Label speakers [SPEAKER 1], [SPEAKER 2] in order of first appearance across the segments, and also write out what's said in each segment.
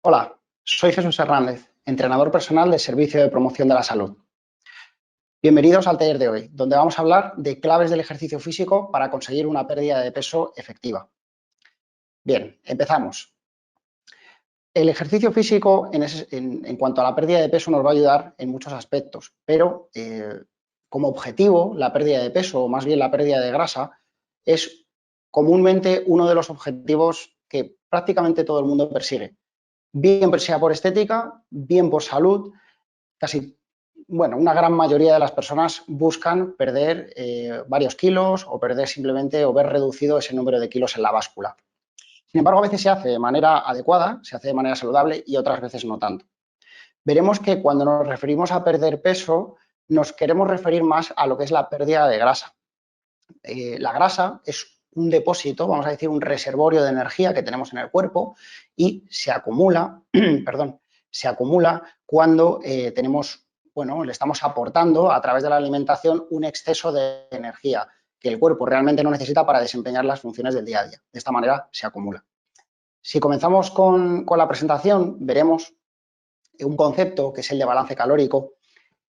[SPEAKER 1] Hola, soy Jesús Hernández, entrenador personal del Servicio de Promoción de la Salud. Bienvenidos al taller de hoy, donde vamos a hablar de claves del ejercicio físico para conseguir una pérdida de peso efectiva. Bien, empezamos. El ejercicio físico en cuanto a la pérdida de peso nos va a ayudar en muchos aspectos, pero como objetivo, la pérdida de peso, o más bien la pérdida de grasa, es comúnmente uno de los objetivos que prácticamente todo el mundo persigue. Bien sea por estética, bien por salud, una gran mayoría de las personas buscan perder varios kilos o perder simplemente o ver reducido ese número de kilos en la báscula. Sin embargo, a veces se hace de manera adecuada, se hace de manera saludable y otras veces no tanto. Veremos que cuando nos referimos a perder peso, nos queremos referir más a lo que es la pérdida de grasa. La grasa es un depósito, vamos a decir, un reservorio de energía que tenemos en el cuerpo y se acumula, se acumula cuando le estamos aportando a través de la alimentación un exceso de energía que el cuerpo realmente no necesita para desempeñar las funciones del día a día. De esta manera se acumula. Si comenzamos con la presentación, veremos un concepto que es el de balance calórico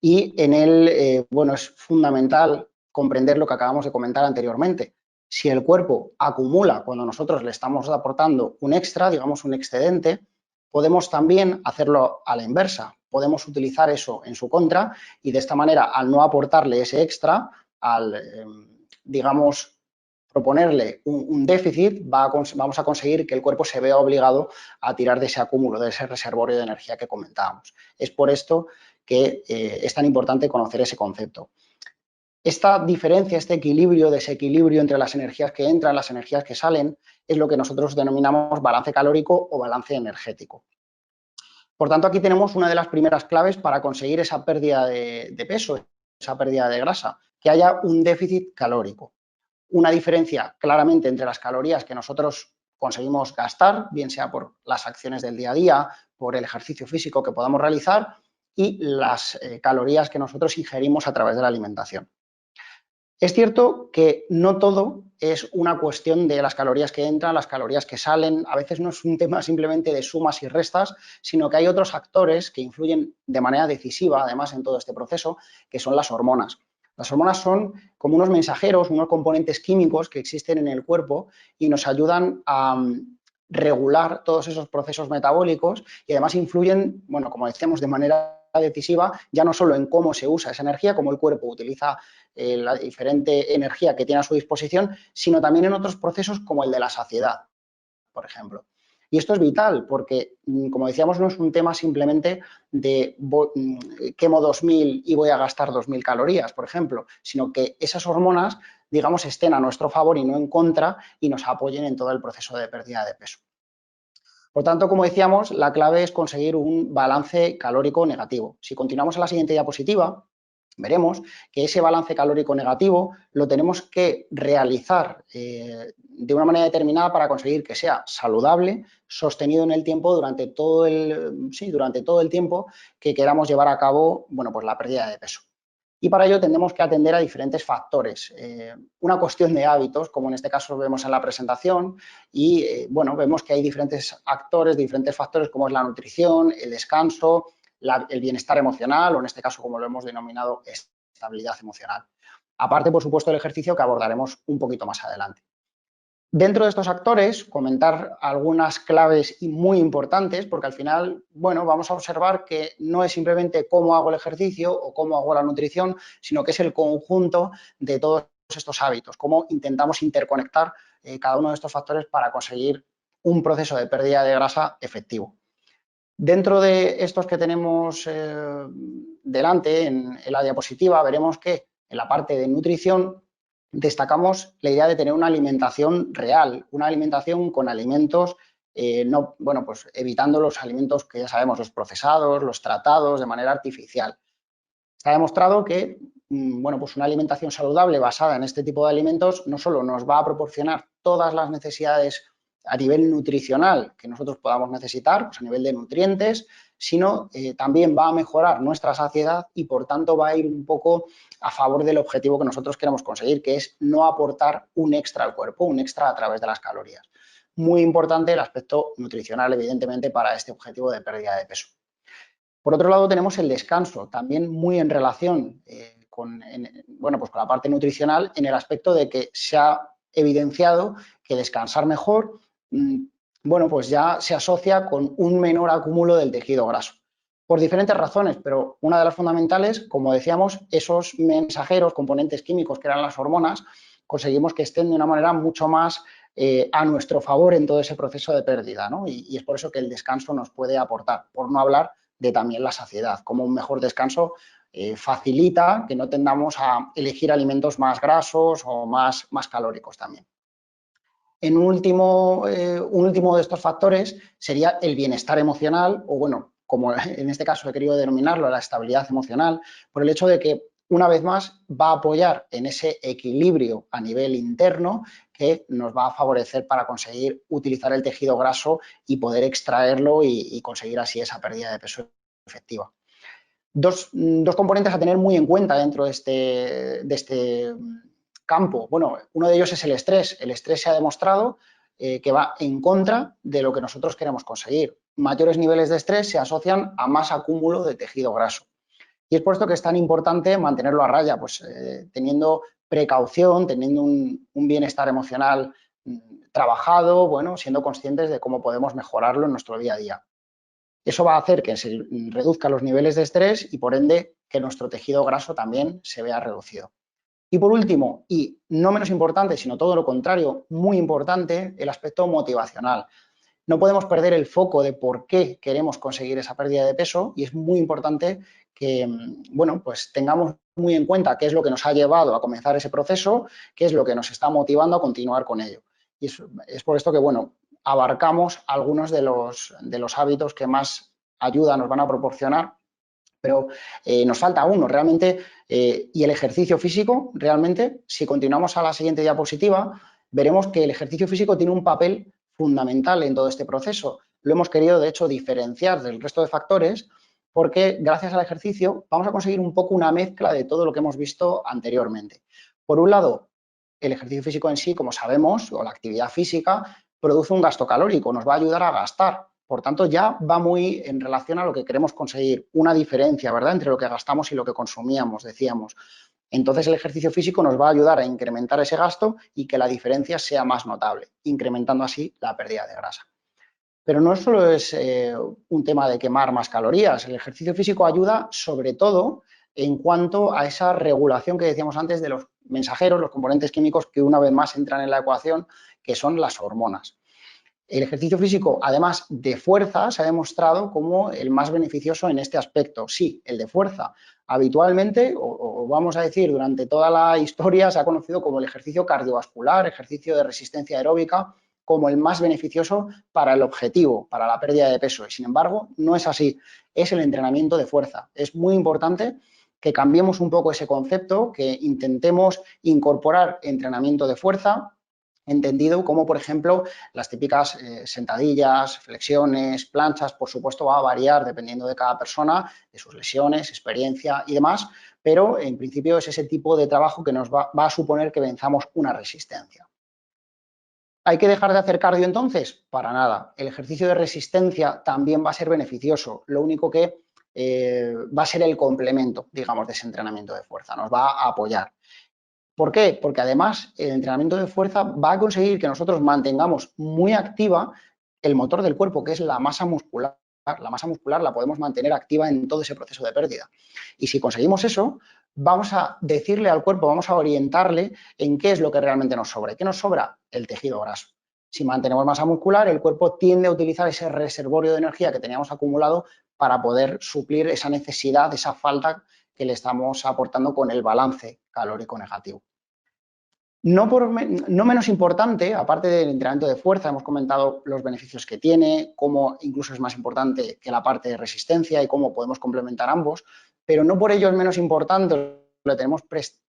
[SPEAKER 1] y en él, es fundamental comprender lo que acabamos de comentar anteriormente. Si el cuerpo acumula cuando nosotros le estamos aportando un extra, digamos un excedente, podemos también hacerlo a la inversa. Podemos utilizar eso en su contra y de esta manera, al no aportarle ese extra, proponerle un déficit, vamos a conseguir que el cuerpo se vea obligado a tirar de ese acúmulo, de ese reservorio de energía que comentábamos. Es por esto que es tan importante conocer ese concepto. Esta diferencia, este equilibrio, desequilibrio entre las energías que entran, las energías que salen, es lo que nosotros denominamos balance calórico o balance energético. Por tanto, aquí tenemos una de las primeras claves para conseguir esa pérdida de peso, esa pérdida de grasa, que haya un déficit calórico. Una diferencia claramente entre las calorías que nosotros conseguimos gastar, bien sea por las acciones del día a día, por el ejercicio físico que podamos realizar y las calorías que nosotros ingerimos a través de la alimentación. Es cierto que no todo es una cuestión de las calorías que entran, las calorías que salen. A veces no es un tema simplemente de sumas y restas, sino que hay otros actores que influyen de manera decisiva, además, en todo este proceso, que son las hormonas. Las hormonas son como unos mensajeros, unos componentes químicos que existen en el cuerpo y nos ayudan a regular todos esos procesos metabólicos y además influyen, como decíamos, de manera decisiva, ya no solo en cómo se usa esa energía, cómo el cuerpo utiliza la diferente energía que tiene a su disposición, sino también en otros procesos como el de la saciedad, por ejemplo. Y esto es vital porque, como decíamos, no es un tema simplemente de quemo 2.000 y voy a gastar 2.000 calorías, por ejemplo, sino que esas hormonas, digamos, estén a nuestro favor y no en contra y nos apoyen en todo el proceso de pérdida de peso. Por tanto, como decíamos, la clave es conseguir un balance calórico negativo. Si continuamos a la siguiente diapositiva, veremos que ese balance calórico negativo lo tenemos que realizar de una manera determinada para conseguir que sea saludable, sostenido en el tiempo durante todo el tiempo que queramos llevar a cabo la pérdida de peso. Y para ello tendremos que atender a diferentes factores. Una cuestión de hábitos, como en este caso vemos en la presentación, y vemos que hay diferentes actores, diferentes factores como es la nutrición, el descanso, el bienestar emocional o en este caso, como lo hemos denominado, estabilidad emocional. Aparte, por supuesto, el ejercicio que abordaremos un poquito más adelante. Dentro de estos actores, comentar algunas claves muy importantes, porque al final, vamos a observar que no es simplemente cómo hago el ejercicio o cómo hago la nutrición, sino que es el conjunto de todos estos hábitos, cómo intentamos interconectar cada uno de estos factores para conseguir un proceso de pérdida de grasa efectivo. Dentro de estos que tenemos delante en la diapositiva, veremos que en la parte de nutrición destacamos la idea de tener una alimentación real, una alimentación con alimentos, evitando los alimentos que ya sabemos, los procesados, los tratados de manera artificial. Está demostrado que una alimentación saludable basada en este tipo de alimentos no solo nos va a proporcionar todas las necesidades a nivel nutricional que nosotros podamos necesitar, pues a nivel de nutrientes, sino también va a mejorar nuestra saciedad y, por tanto, va a ir un poco a favor del objetivo que nosotros queremos conseguir, que es no aportar un extra al cuerpo, un extra a través de las calorías. Muy importante el aspecto nutricional, evidentemente, para este objetivo de pérdida de peso. Por otro lado, tenemos el descanso, también muy en relación con la parte nutricional, en el aspecto de que se ha evidenciado que descansar mejor, pues ya se asocia con un menor acúmulo del tejido graso. Por diferentes razones, pero una de las fundamentales, como decíamos, esos mensajeros, componentes químicos que eran las hormonas, conseguimos que estén de una manera mucho más a nuestro favor en todo ese proceso de pérdida, ¿no? Y es por eso que el descanso nos puede aportar, por no hablar de también la saciedad, como un mejor descanso facilita que no tendamos a elegir alimentos más grasos o más calóricos también. En un último de estos factores sería el bienestar emocional, o bueno, como en este caso he querido denominarlo, la estabilidad emocional, por el hecho de que, una vez más, va a apoyar en ese equilibrio a nivel interno que nos va a favorecer para conseguir utilizar el tejido graso y poder extraerlo y conseguir así esa pérdida de peso efectiva. Dos componentes a tener muy en cuenta dentro de este campo. Bueno, uno de ellos es el estrés. El estrés se ha demostrado que va en contra de lo que nosotros queremos conseguir. Mayores niveles de estrés se asocian a más acúmulo de tejido graso. Y es por esto que es tan importante mantenerlo a raya, pues teniendo precaución, teniendo un bienestar emocional trabajado, bueno, siendo conscientes de cómo podemos mejorarlo en nuestro día a día. Eso va a hacer que se reduzcan los niveles de estrés y, por ende, que nuestro tejido graso también se vea reducido. Y por último, y no menos importante, sino todo lo contrario, muy importante, el aspecto motivacional. No podemos perder el foco de por qué queremos conseguir esa pérdida de peso y es muy importante que, pues tengamos muy en cuenta qué es lo que nos ha llevado a comenzar ese proceso, qué es lo que nos está motivando a continuar con ello. Y es por esto que, abarcamos algunos de los hábitos que más ayuda nos van a proporcionar, pero nos falta uno realmente, y el ejercicio físico, realmente, si continuamos a la siguiente diapositiva, veremos que el ejercicio físico tiene un papel fundamental en todo este proceso. Lo hemos querido, de hecho, diferenciar del resto de factores porque gracias al ejercicio vamos a conseguir un poco una mezcla de todo lo que hemos visto anteriormente. Por un lado, el ejercicio físico en sí, como sabemos, o la actividad física, produce un gasto calórico, nos va a ayudar a gastar. Por tanto, ya va muy en relación a lo que queremos conseguir, una diferencia, ¿verdad?, entre lo que gastamos y lo que consumíamos, decíamos. Entonces, el ejercicio físico nos va a ayudar a incrementar ese gasto y que la diferencia sea más notable, incrementando así la pérdida de grasa. Pero no solo es un tema de quemar más calorías, el ejercicio físico ayuda sobre todo en cuanto a esa regulación que decíamos antes de los mensajeros, los componentes químicos que una vez más entran en la ecuación, que son las hormonas. El ejercicio físico, además de fuerza, se ha demostrado como el más beneficioso en este aspecto. Sí, el de fuerza. Habitualmente, o vamos a decir, durante toda la historia se ha conocido como el ejercicio cardiovascular, ejercicio de resistencia aeróbica, como el más beneficioso para el objetivo, para la pérdida de peso. Y sin embargo, no es así. Es el entrenamiento de fuerza. Es muy importante que cambiemos un poco ese concepto, que intentemos incorporar entrenamiento de fuerza, entendido como, por ejemplo, las típicas sentadillas, flexiones, planchas. Por supuesto, va a variar dependiendo de cada persona, de sus lesiones, experiencia y demás, pero en principio es ese tipo de trabajo que nos va a suponer que venzamos una resistencia. ¿Hay que dejar de hacer cardio entonces? Para nada. El ejercicio de resistencia también va a ser beneficioso. Lo único que va a ser el complemento, digamos, de ese entrenamiento de fuerza. Nos va a apoyar. ¿Por qué? Porque además el entrenamiento de fuerza va a conseguir que nosotros mantengamos muy activa el motor del cuerpo, que es la masa muscular. La masa muscular la podemos mantener activa en todo ese proceso de pérdida. Y si conseguimos eso, vamos a decirle al cuerpo, vamos a orientarle en qué es lo que realmente nos sobra. ¿Y qué nos sobra? El tejido graso. Si mantenemos masa muscular, el cuerpo tiende a utilizar ese reservorio de energía que teníamos acumulado para poder suplir esa necesidad, esa falta que le estamos aportando con el balance calórico negativo. No menos importante, aparte del entrenamiento de fuerza, hemos comentado los beneficios que tiene, cómo incluso es más importante que la parte de resistencia y cómo podemos complementar ambos, pero no por ello es menos importante, le tenemos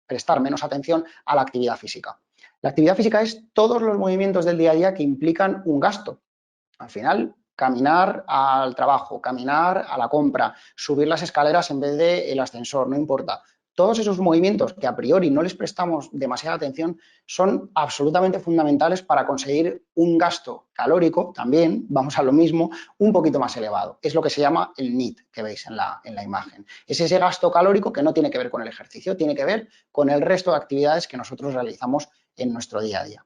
[SPEAKER 1] prestar menos atención a la actividad física. La actividad física es todos los movimientos del día a día que implican un gasto. Al final, caminar al trabajo, caminar a la compra, subir las escaleras en vez del ascensor, no importa. Todos esos movimientos que a priori no les prestamos demasiada atención son absolutamente fundamentales para conseguir un gasto calórico, también, vamos a lo mismo, un poquito más elevado. Es lo que se llama el NEAT que veis en la imagen. Es ese gasto calórico que no tiene que ver con el ejercicio, tiene que ver con el resto de actividades que nosotros realizamos en nuestro día a día.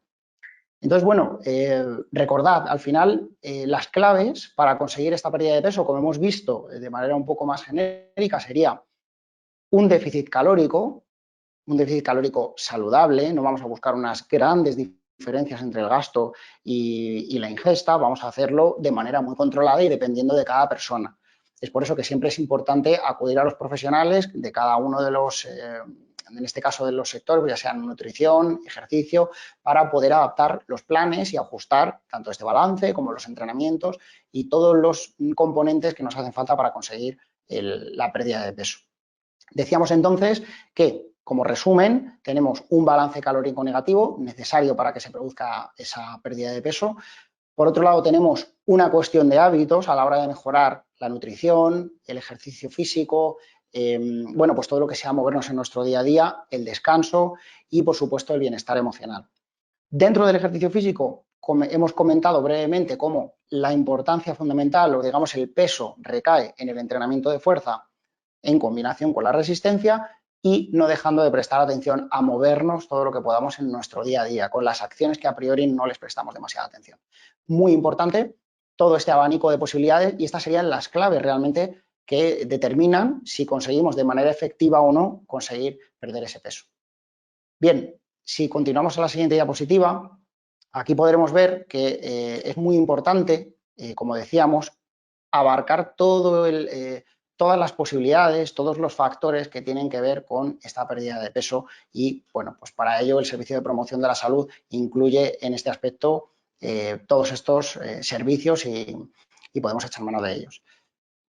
[SPEAKER 1] Entonces, bueno, recordad, al final, las claves para conseguir esta pérdida de peso, como hemos visto de manera un poco más genérica, sería un déficit calórico saludable, no vamos a buscar unas grandes diferencias entre el gasto y la ingesta, vamos a hacerlo de manera muy controlada y dependiendo de cada persona. Es por eso que siempre es importante acudir a los profesionales de cada uno de los, en este caso de los sectores, ya sean nutrición, ejercicio, para poder adaptar los planes y ajustar tanto este balance como los entrenamientos y todos los componentes que nos hacen falta para conseguir la pérdida de peso. Decíamos entonces que, como resumen, tenemos un balance calórico negativo necesario para que se produzca esa pérdida de peso. Por otro lado, tenemos una cuestión de hábitos a la hora de mejorar la nutrición, el ejercicio físico, bueno, pues todo lo que sea movernos en nuestro día a día, el descanso y, por supuesto, el bienestar emocional. Dentro del ejercicio físico, hemos comentado brevemente cómo la importancia fundamental o, digamos, el peso recae en el entrenamiento de fuerza en combinación con la resistencia y no dejando de prestar atención a movernos todo lo que podamos en nuestro día a día, con las acciones que a priori no les prestamos demasiada atención. Muy importante todo este abanico de posibilidades y estas serían las claves realmente que determinan si conseguimos de manera efectiva o no conseguir perder ese peso. Bien, si continuamos a la siguiente diapositiva, aquí podremos ver que es muy importante, como decíamos, abarcar todas las posibilidades, todos los factores que tienen que ver con esta pérdida de peso y, bueno, pues para ello el Servicio de Promoción de la Salud incluye en este aspecto todos estos servicios y podemos echar mano de ellos.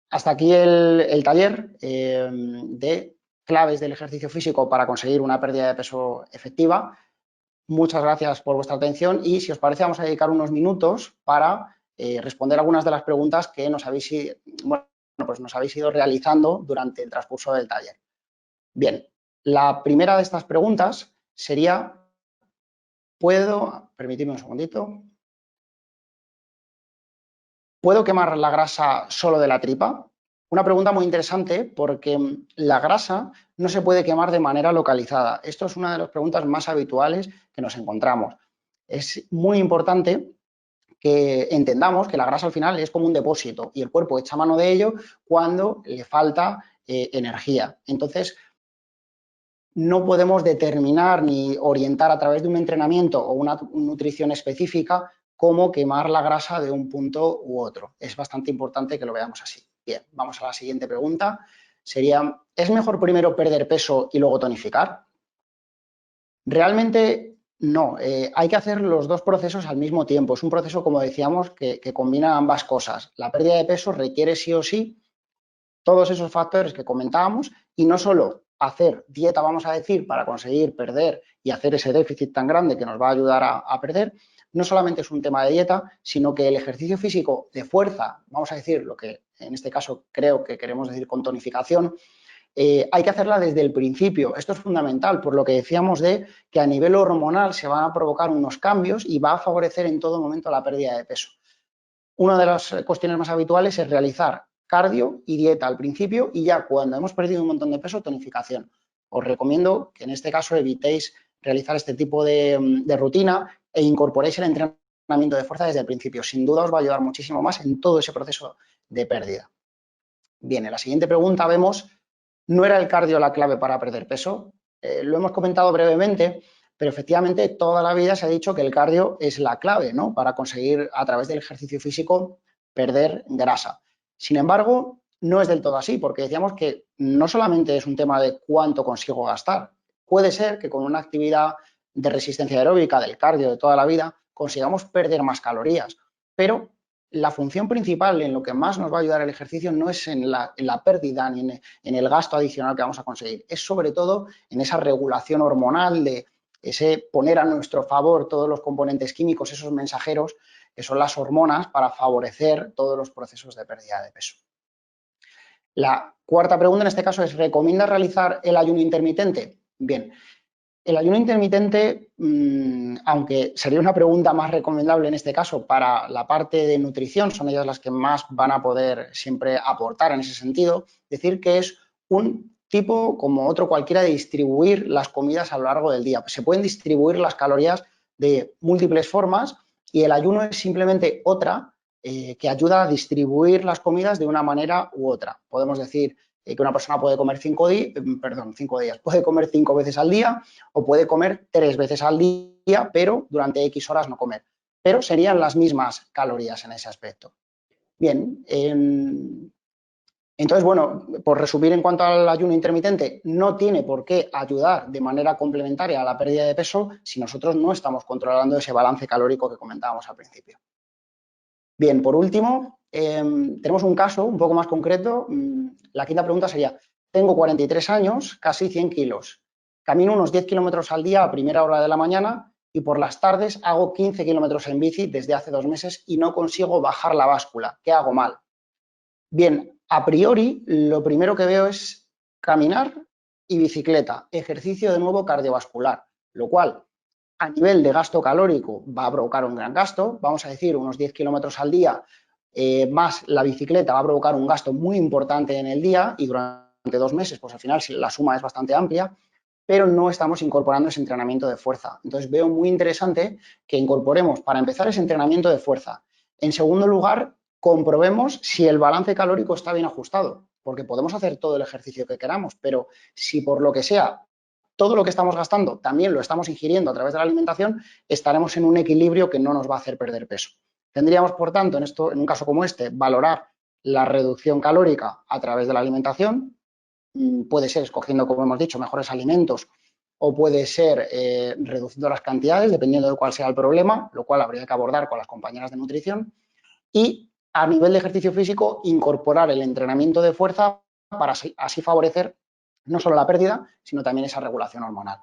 [SPEAKER 1] Hasta aquí el taller de claves del ejercicio físico para conseguir una pérdida de peso efectiva. Muchas gracias por vuestra atención y, si os parece, vamos a dedicar unos minutos para responder algunas de las preguntas que nos habéis ido realizando durante el transcurso del taller. Bien, la primera de estas preguntas sería, permitidme un segundito, ¿puedo quemar la grasa solo de la tripa? Una pregunta muy interesante porque la grasa no se puede quemar de manera localizada. Esto es una de las preguntas más habituales que nos encontramos. Es muy importante que entendamos que la grasa al final es como un depósito y el cuerpo echa mano de ello cuando le falta energía. Entonces, no podemos determinar ni orientar a través de un entrenamiento o una nutrición específica cómo quemar la grasa de un punto u otro. Es bastante importante que lo veamos así. Bien, vamos a la siguiente pregunta. Sería, ¿es mejor primero perder peso y luego tonificar? Realmente no, hay que hacer los dos procesos al mismo tiempo. Es un proceso, como decíamos, que combina ambas cosas. La pérdida de peso requiere sí o sí todos esos factores que comentábamos y no solo hacer dieta, vamos a decir, para conseguir perder y hacer ese déficit tan grande que nos va a ayudar a perder. No solamente es un tema de dieta, sino que el ejercicio físico de fuerza, vamos a decir lo que en este caso creo que queremos decir con tonificación, hay que hacerla desde el principio. Esto es fundamental, por lo que decíamos de que a nivel hormonal se van a provocar unos cambios y va a favorecer en todo momento la pérdida de peso. Una de las cuestiones más habituales es realizar cardio y dieta al principio y ya cuando hemos perdido un montón de peso, tonificación. Os recomiendo que en este caso evitéis realizar este tipo de rutina e incorporéis el entrenamiento de fuerza desde el principio. Sin duda os va a ayudar muchísimo más en todo ese proceso de pérdida. Bien, en la siguiente pregunta vemos, ¿no era el cardio la clave para perder peso? Lo hemos comentado brevemente, pero efectivamente toda la vida se ha dicho que el cardio es la clave, ¿no?, para conseguir a través del ejercicio físico perder grasa. Sin embargo, no es del todo así, porque decíamos que no solamente es un tema de cuánto consigo gastar. Puede ser que con una actividad de resistencia aeróbica, del cardio de toda la vida, consigamos perder más calorías, pero la función principal en lo que más nos va a ayudar el ejercicio no es en la pérdida ni en el gasto adicional que vamos a conseguir, es sobre todo en esa regulación hormonal de ese poner a nuestro favor todos los componentes químicos, esos mensajeros, que son las hormonas, para favorecer todos los procesos de pérdida de peso. La cuarta pregunta en este caso es, ¿recomiendas realizar el ayuno intermitente? Bien, el ayuno intermitente, aunque sería una pregunta más recomendable en este caso para la parte de nutrición, son ellas las que más van a poder siempre aportar en ese sentido, decir que es un tipo como otro cualquiera de distribuir las comidas a lo largo del día. Se pueden distribuir las calorías de múltiples formas y el ayuno es simplemente otra que ayuda a distribuir las comidas de una manera u otra. Podemos decir que una persona puede comer 5 días, puede comer 5 veces al día o puede comer 3 veces al día, pero durante X horas no comer. Pero serían las mismas calorías en ese aspecto. Bien, entonces, bueno, por resumir en cuanto al ayuno intermitente, no tiene por qué ayudar de manera complementaria a la pérdida de peso si nosotros no estamos controlando ese balance calórico que comentábamos al principio. Bien, por último, tenemos un caso un poco más concreto. La quinta pregunta sería, tengo 43 años, casi 100 kilos. Camino unos 10 kilómetros al día a primera hora de la mañana y por las tardes hago 15 kilómetros en bici desde hace 2 meses y no consigo bajar la báscula. ¿Qué hago mal? Bien, a priori, lo primero que veo es caminar y bicicleta, ejercicio de nuevo cardiovascular, lo cual a nivel de gasto calórico va a provocar un gran gasto, vamos a decir unos 10 kilómetros al día, más la bicicleta va a provocar un gasto muy importante en el día y durante 2 meses, pues al final la suma es bastante amplia, pero no estamos incorporando ese entrenamiento de fuerza. Entonces veo muy interesante que incorporemos para empezar ese entrenamiento de fuerza. En segundo lugar, comprobemos si el balance calórico está bien ajustado, porque podemos hacer todo el ejercicio que queramos, pero si por lo que sea todo lo que estamos gastando también lo estamos ingiriendo a través de la alimentación, estaremos en un equilibrio que no nos va a hacer perder peso. Tendríamos, por tanto, en un caso como este, valorar la reducción calórica a través de la alimentación. Puede ser escogiendo, como hemos dicho, mejores alimentos o puede ser reduciendo las cantidades, dependiendo de cuál sea el problema, lo cual habría que abordar con las compañeras de nutrición. Y a nivel de ejercicio físico, incorporar el entrenamiento de fuerza para así favorecer no solo la pérdida, sino también esa regulación hormonal.